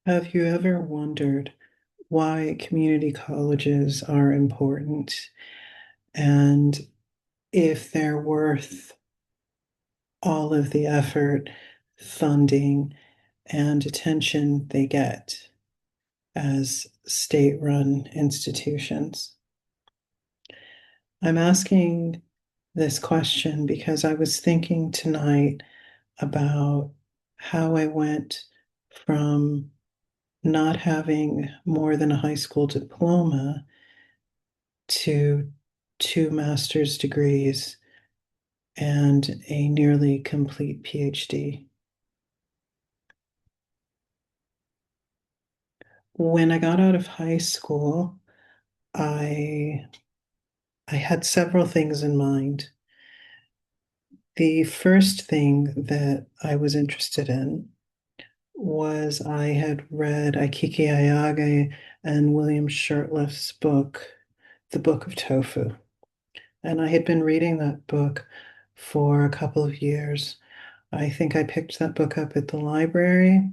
Have you ever wondered why community colleges are important and if they're worth all of the effort, funding, and attention they get as state-run institutions? I'm asking this question because I was thinking tonight about how I went from not having more than a high school diploma to two master's degrees and a nearly complete PhD. When I got out of high school, I I had several things in mind. The first thing that I was interested in was I had read Aikiki Ayage and William Shurtleff's book, The Book of Tofu. And I had been reading that book for a couple of years. I think I picked that book up at the library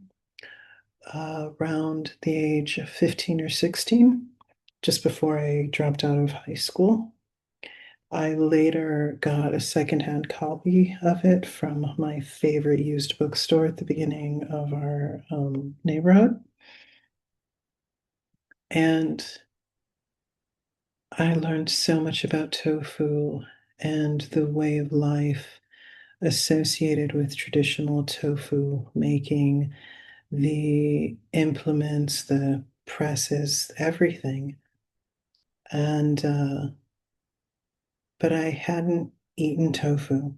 around the age of 15 or 16, just before I dropped out of high school. I later got a secondhand copy of it from my favorite used bookstore at the beginning of our neighborhood. And I learned so much about tofu and the way of life associated with traditional tofu making, the implements, the presses, everything. And but I hadn't eaten tofu.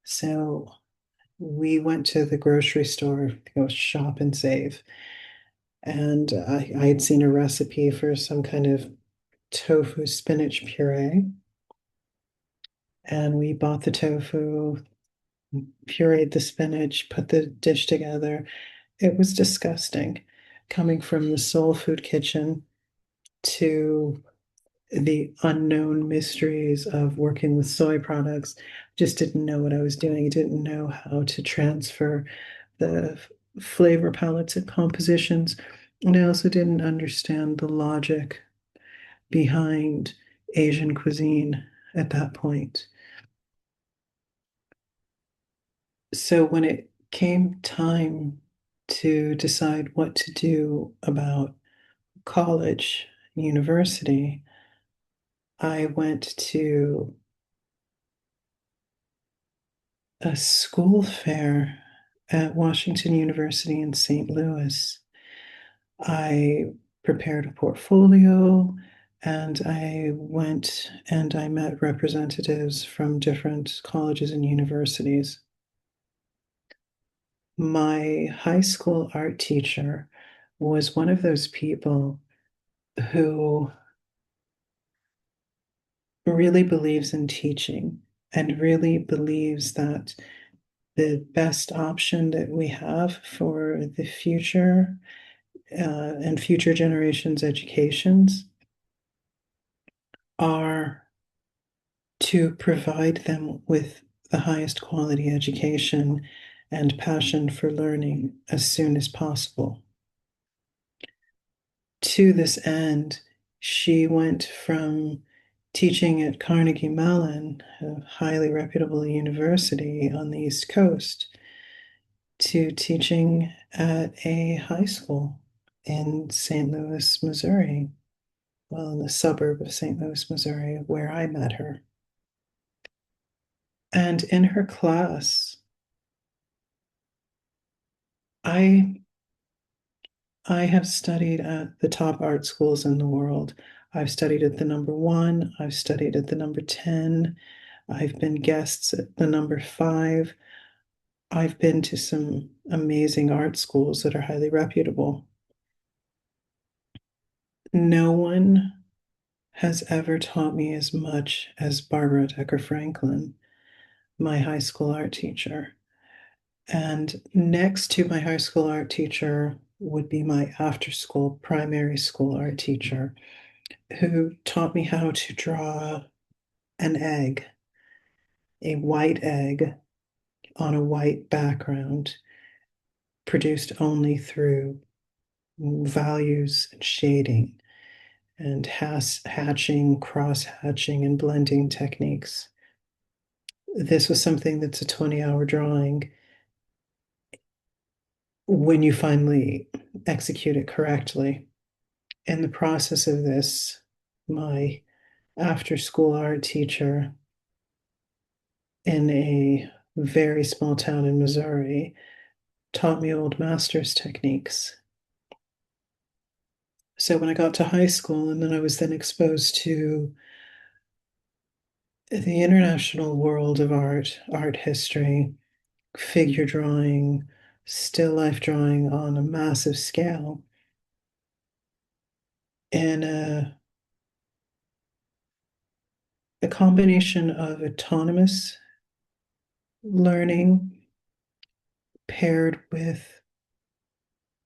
So we went to the grocery store to go shop and save. And I had seen a recipe for some kind of tofu spinach puree. And we bought the tofu, pureed the spinach, put the dish together. It was disgusting. Coming from the soul food kitchen to the unknown mysteries of working with soy products. Just didn't know what I was doing. I didn't know how to transfer the flavor palettes and compositions. And I also didn't understand the logic behind Asian cuisine at that point. So when it came time to decide what to do about college, university, I went to a school fair at Washington University in St. Louis. I prepared a portfolio and I went and I met representatives from different colleges and universities. My high school art teacher was one of those people who really believes in teaching and really believes that the best option that we have for the future and future generations' educations are to provide them with the highest quality education and passion for learning as soon as possible. To this end, she went from teaching at Carnegie Mellon, a highly reputable university on the East Coast, to teaching at a high school in St. Louis, Missouri, well, in the suburb of St. Louis, Missouri, where I met her. And in her class, I I have studied at the top art schools in the world. I've studied at the number one, I've studied at the number 10, I've been guests at the number five. I've been to some amazing art schools that are highly reputable. No one has ever taught me as much as Barbara Decker Franklin, my high school art teacher. And next to my high school art teacher would be my after school primary school art teacher, who taught me how to draw an egg, a white egg on a white background, produced only through values and shading and hatching, cross hatching, and blending techniques. This was something that's a 20-hour drawing when you finally execute it correctly. In the process of this, my after school art teacher in a very small town in Missouri taught me old masters techniques. So when I got to high school, and then I was then exposed to the international world of art, art history, figure drawing, still life drawing on a massive scale, and a combination of autonomous learning paired with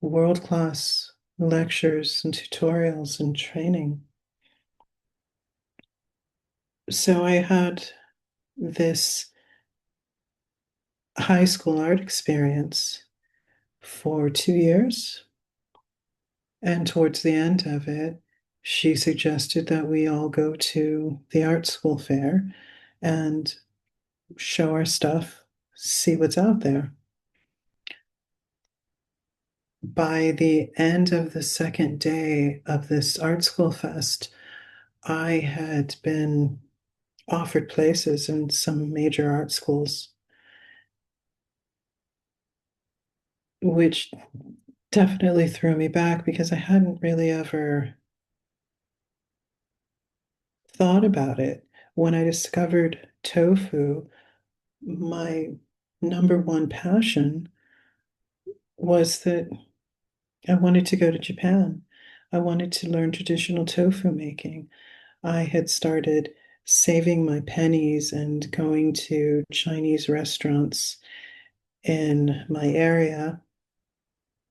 world-class lectures and tutorials and training. So I had this high school art experience for 2 years. And towards the end of it, she suggested that we all go to the art school fair and show our stuff, see what's out there. By the end of the second day of this art school fest, I had been offered places in some major art schools, which definitely threw me back because I hadn't really ever thought about it. When I discovered tofu, my number one passion was that I wanted to go to Japan. I wanted to learn traditional tofu making. I had started saving my pennies and going to Chinese restaurants in my area.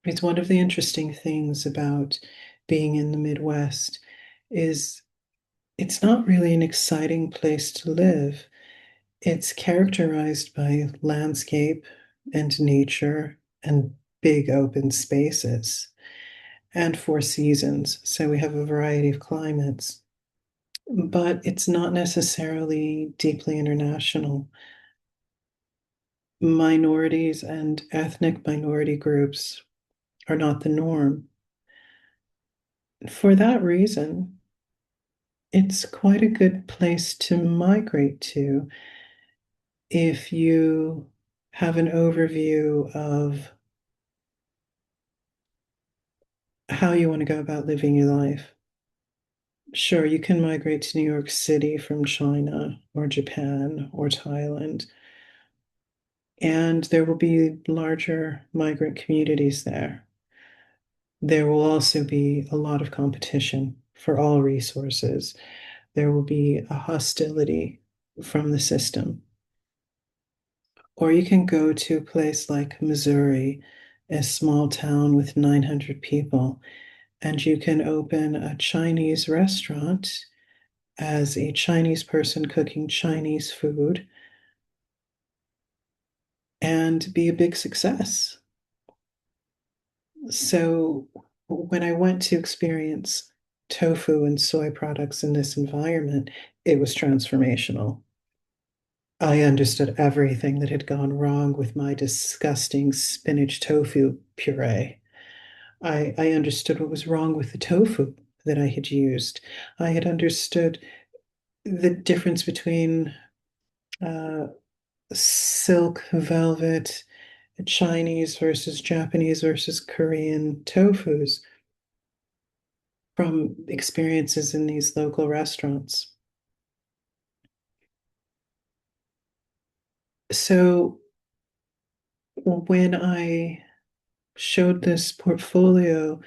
It's one of the interesting things about being in the Midwest is it's not really an exciting place to live. It's characterized by landscape and nature and big open spaces and four seasons. So we have a variety of climates, but it's not necessarily deeply international. Minorities and ethnic minority groups are not the norm. For that reason, it's quite a good place to migrate to if you have an overview of how you want to go about living your life. Sure, you can migrate to New York City from China or Japan or Thailand, and there will be larger migrant communities there. There will also be a lot of competition for all resources. There will be a hostility from the system. Or you can go to a place like Missouri, a small town with 900 people, and you can open a Chinese restaurant as a Chinese person cooking Chinese food and be a big success. So when I went to experience tofu and soy products in this environment, it was transformational. I understood everything that had gone wrong with my disgusting spinach tofu puree. I understood what was wrong with the tofu that I had used. I had understood the difference between uh, silk, velvet, Chinese versus Japanese versus Korean tofus from experiences in these local restaurants. So when I showed this portfolio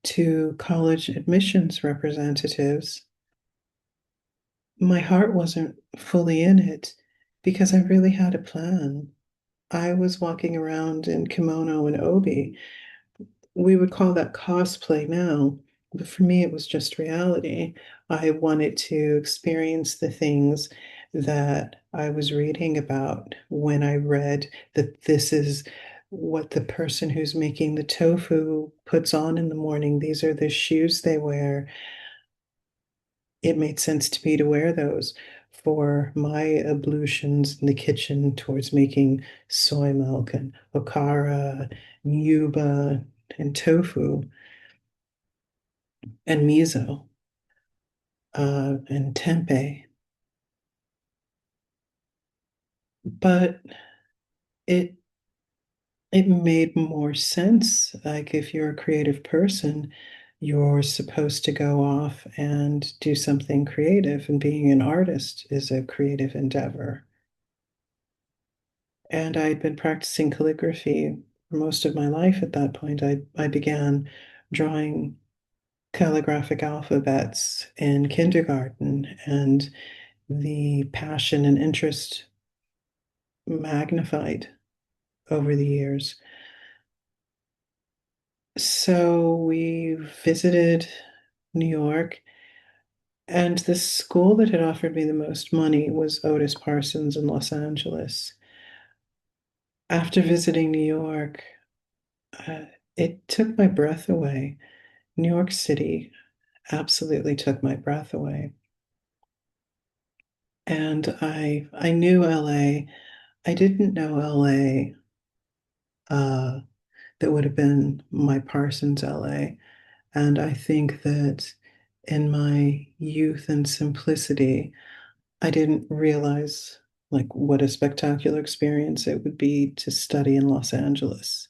to college admissions representatives, my heart wasn't fully in it because I really had a plan. I was walking around in kimono and obi. We would call that cosplay now, but for me, it was just reality. I wanted to experience the things that I was reading about when I read that this is what the person who's making the tofu puts on in the morning. These are the shoes they wear. It made sense to me to wear those for my ablutions in the kitchen towards making soy milk and okara, yuba, and tofu and miso and tempeh. But it it made more sense. Like if you're a creative person, you're supposed to go off and do something creative, and being an artist is a creative endeavor. And I'd been practicing calligraphy for most of my life at that point. I began drawing calligraphic alphabets in kindergarten, and the passion and interest magnified over the years. So we visited New York, and the school that had offered me the most money was Otis Parsons in Los Angeles. After visiting New York, uh, it took my breath away. New York City absolutely took my breath away. And I knew LA. I didn't know LA uh, that would have been my Parsons LA. And I think that in my youth and simplicity, I didn't realize like what a spectacular experience it would be to study in Los Angeles.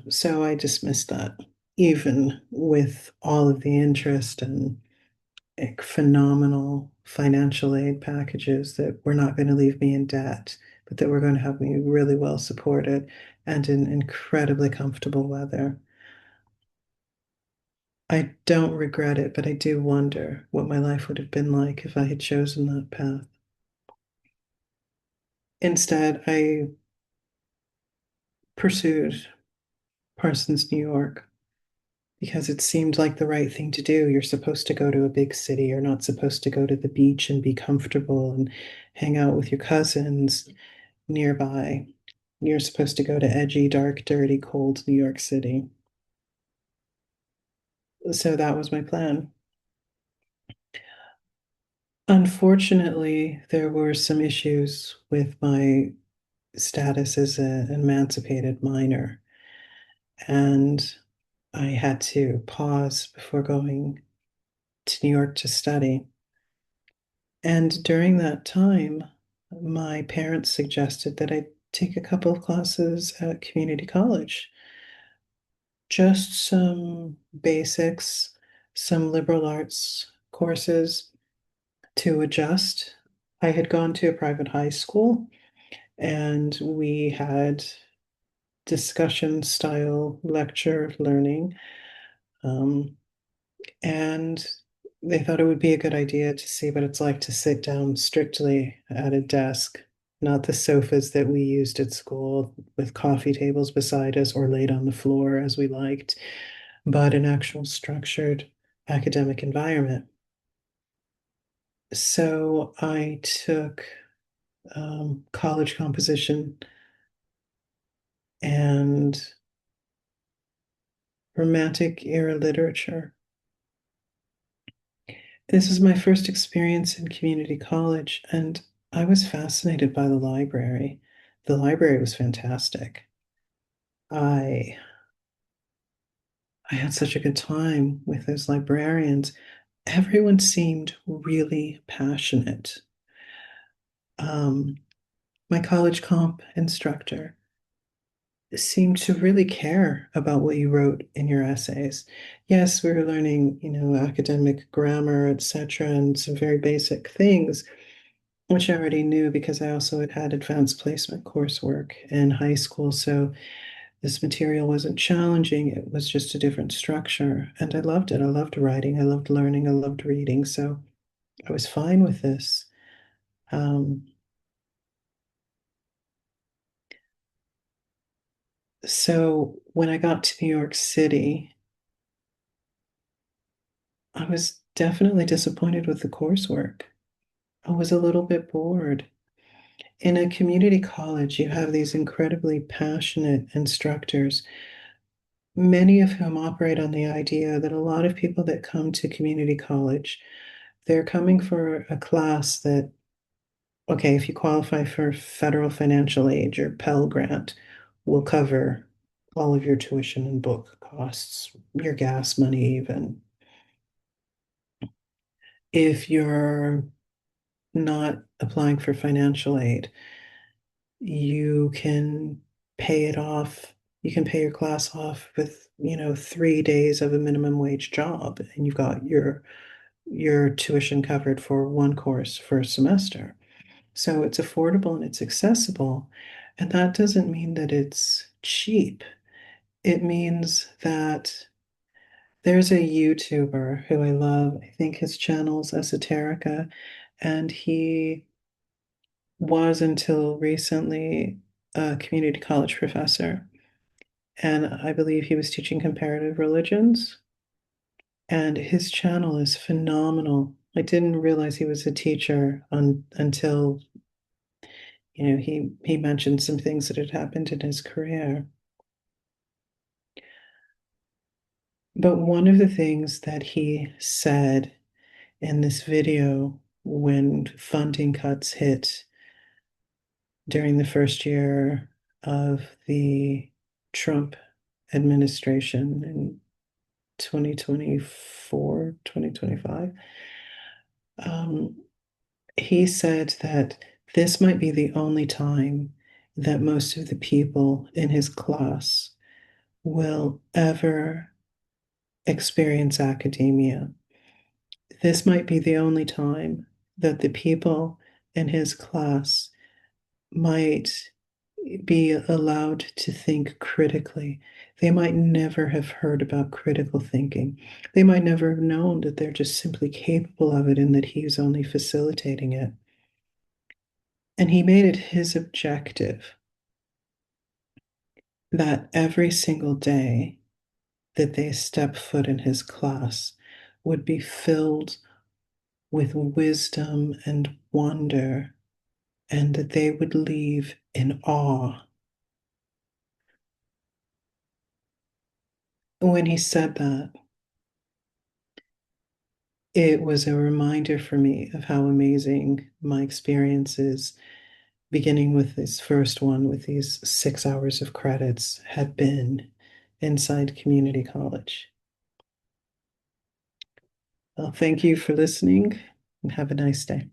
So I dismissed that, even with all of the interest and phenomenal financial aid packages that were not going to leave me in debt, but that were going to have me really well supported and in incredibly comfortable weather. I don't regret it, but I do wonder what my life would have been like if I had chosen that path. Instead, I pursued Parsons, New York, because it seemed like the right thing to do. You're supposed to go to a big city. You're not supposed to go to the beach and be comfortable and hang out with your cousins nearby. You're supposed to go to edgy, dark, dirty, cold New York City. So that was my plan. Unfortunately, there were some issues with my status as an emancipated minor, and I had to pause before going to New York to study. And during that time, my parents suggested that I take a couple of classes at community college, just some basics, some liberal arts courses to adjust. I had gone to a private high school, and we had discussion style lecture learning. Um, and they thought it would be a good idea to see what it's like to sit down strictly at a desk, not the sofas that we used at school with coffee tables beside us or laid on the floor as we liked, but an actual structured academic environment. So I took college composition and Romantic era literature. This was my first experience in community college, and I was fascinated by the library. The library was fantastic. I I had such a good time with those librarians. Everyone seemed really passionate. Um, my college comp instructor seemed to really care about what you wrote in your essays. Yes, we were learning, academic grammar, etc., and some very basic things, which I already knew because I also had had advanced placement coursework in high school. So this material wasn't challenging, it was just a different structure. And I loved it. I loved writing, I loved learning, I loved reading. So I was fine with this. Um, so when I got to New York City, I was definitely disappointed with the coursework. I was a little bit bored. in a community college, you have these incredibly passionate instructors, many of whom operate on the idea that a lot of people that come to community college, they're coming for a class that, okay, if you qualify for federal financial aid, your Pell grant will cover all of your tuition and book costs, your gas money, even. If you're not applying for financial aid, you can pay it off. You can pay your class off with, 3 days of a minimum wage job, and you've got your tuition covered for one course for a semester. So it's affordable and it's accessible. And that doesn't mean that it's cheap. It means that there's a YouTuber who I love. I think his channel's Esoterica, and he was until recently a community college professor. And I believe he was teaching comparative religions. And his channel is phenomenal. I didn't realize he was a teacher until, he mentioned some things that had happened in his career. But one of the things that he said in this video when funding cuts hit during the first year of the Trump administration in 2024, 2025, um, he said that this might be the only time that most of the people in his class will ever experience academia. This might be the only time that the people in his class might be allowed to think critically. They might never have heard about critical thinking. They might never have known that they're just simply capable of it and that he's only facilitating it. And he made it his objective that every single day that they step foot in his class would be filled with wisdom and wonder, and that they would leave in awe. When he said that, it was a reminder for me of how amazing my experiences, beginning with this first one with these 6 hours of credits, had been inside community college. Well, thank you for listening and have a nice day.